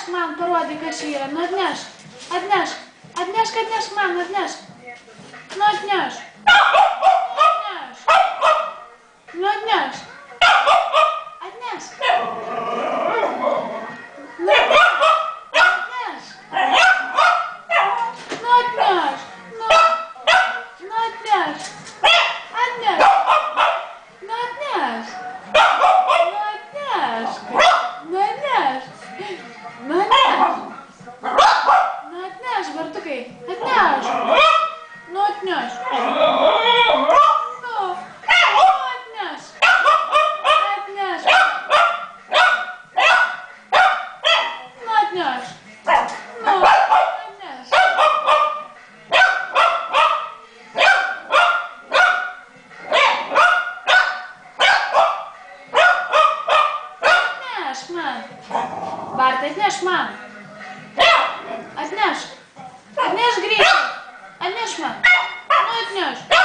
atnešk man, parodyk, kas čia yra. Nu atnešk, atnešk, atnešk, atnešk man, atnešk. Nu atnešk. Nu atnešk. Nu atnešk. Atnešk. Nu atnešk. Nu atnešk. Nu atnešk. Atnešk. Nu atnešk. Nu atnešk. Nu atnešk. Nu atnešk, Bartukai. Atnešk. Nu atnešk. Nu atnešk. Atnešk. Nu atnešk. Nu atnešk. Atnešk man. Bartai, atnešk man. Atnešk. Atnešk greitai. Atnešk man. Nu atnešk.